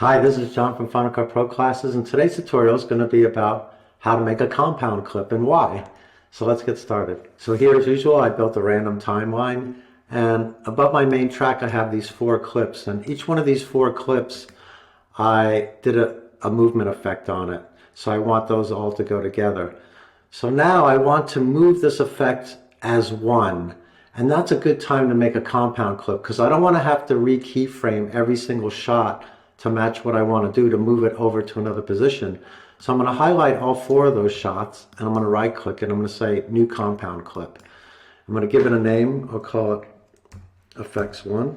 Hi, this is John from Final Cut Pro Classes, and today's tutorial is going to be about how to make a compound clip and why. So let's get started. So here, as usual, I built a random timeline, and above my main track I have these 4 clips, and each one of these 4 clips I did a movement effect on it. So I want those all to go together. So now I want to move this effect as one, and that's a good time to make a compound clip because I don't want to have to re-keyframe every single shot to match what I want to do to move it over to another position. So I'm going to highlight all 4 of those shots, and I'm going to right click it. I'm going to say new compound clip. I'm going to give it a name. I'll call it effects 1.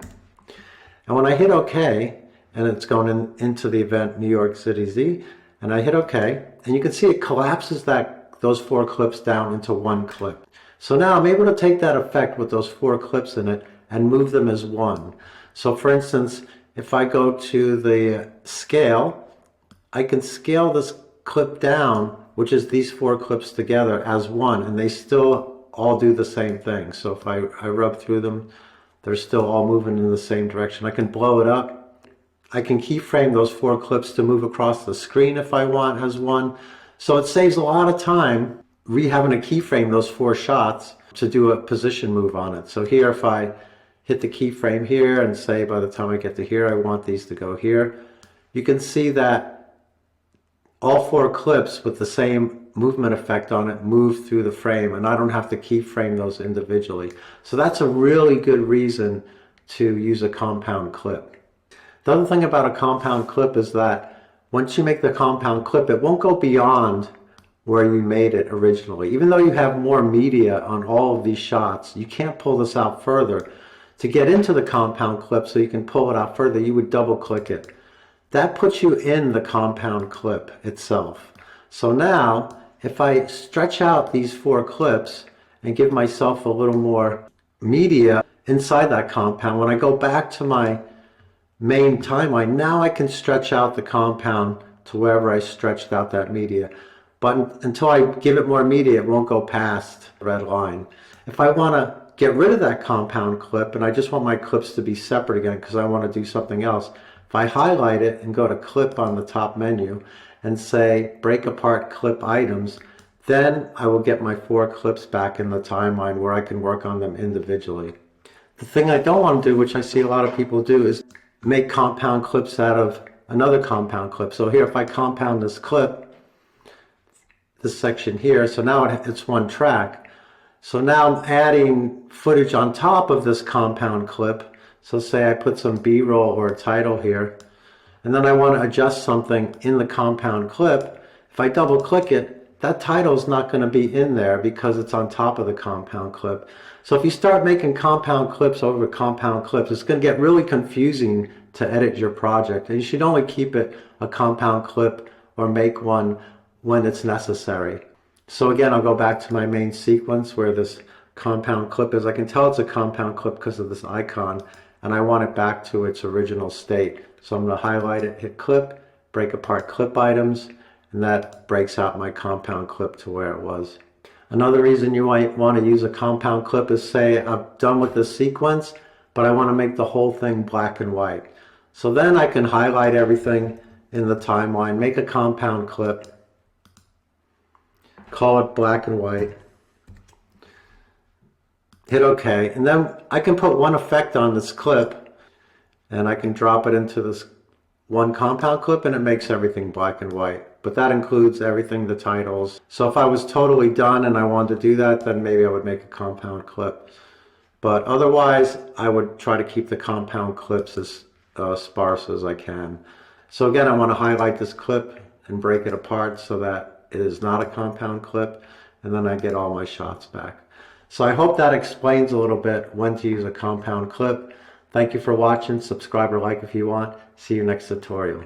And when I hit OK, and it's going into the event New York City Z, and I hit OK, and you can see it collapses those 4 clips down into one clip. So now I'm able to take that effect with those 4 clips in it and move them as one. So for instance, if I go to the scale, I can scale this clip down, which is these 4 clips together, as one, and they still all do the same thing. So if I rub through them, they're still all moving in the same direction. I can blow it up. I can keyframe those 4 clips to move across the screen if I want as one. So it saves a lot of time having to keyframe those 4 shots to do a position move on it. So here, if I hit the keyframe here and say by the time I get to here I want these to go here, you can see that all 4 clips with the same movement effect on it move through the frame, and I don't have to keyframe those individually. So that's a really good reason to use a compound clip. The other thing about a compound clip is that once you make the compound clip, it won't go beyond where you made it originally. Even though you have more media on all of these shots, you can't pull this out further. To get into the compound clip so you can pull it out further, you would double click it. That puts you in the compound clip itself. So now, if I stretch out these 4 clips and give myself a little more media inside that compound, when I go back to my main timeline, now I can stretch out the compound to wherever I stretched out that media. But until I give it more media, it won't go past the red line. If I want to get rid of that compound clip and I just want my clips to be separate again because I want to do something else, if I highlight it and go to clip on the top menu and say break apart clip items, then I will get my 4 clips back in the timeline where I can work on them individually. The thing I don't want to do, which I see a lot of people do, is make compound clips out of another compound clip. So here, if I compound this clip, this section here, so now it's one track. So now I'm adding footage on top of this compound clip. So say I put some B-roll or a title here, and then I want to adjust something in the compound clip. If I double click it, that title is not going to be in there because it's on top of the compound clip. So if you start making compound clips over compound clips, it's going to get really confusing to edit your project. And you should only keep it a compound clip or make one when it's necessary. So again, I'll go back to my main sequence where this compound clip is. I can tell it's a compound clip because of this icon, and I want it back to its original state. So I'm going to highlight it, hit clip, break apart clip items, and that breaks out my compound clip to where it was. Another reason you might want to use a compound clip is, say I'm done with this sequence, but I want to make the whole thing black and white. So then I can highlight everything in the timeline, make a compound clip, call it black and white, hit OK, and then I can put one effect on this clip and I can drop it into this one compound clip and it makes everything black and white. But that includes everything, the titles. So if I was totally done and I wanted to do that, then maybe I would make a compound clip. But otherwise, I would try to keep the compound clips as sparse as I can. So again, I want to highlight this clip and break it apart so that it is not a compound clip, and then I get all my shots back. So I hope that explains a little bit when to use a compound clip. Thank you for watching. Subscribe or like if you want. See you next tutorial.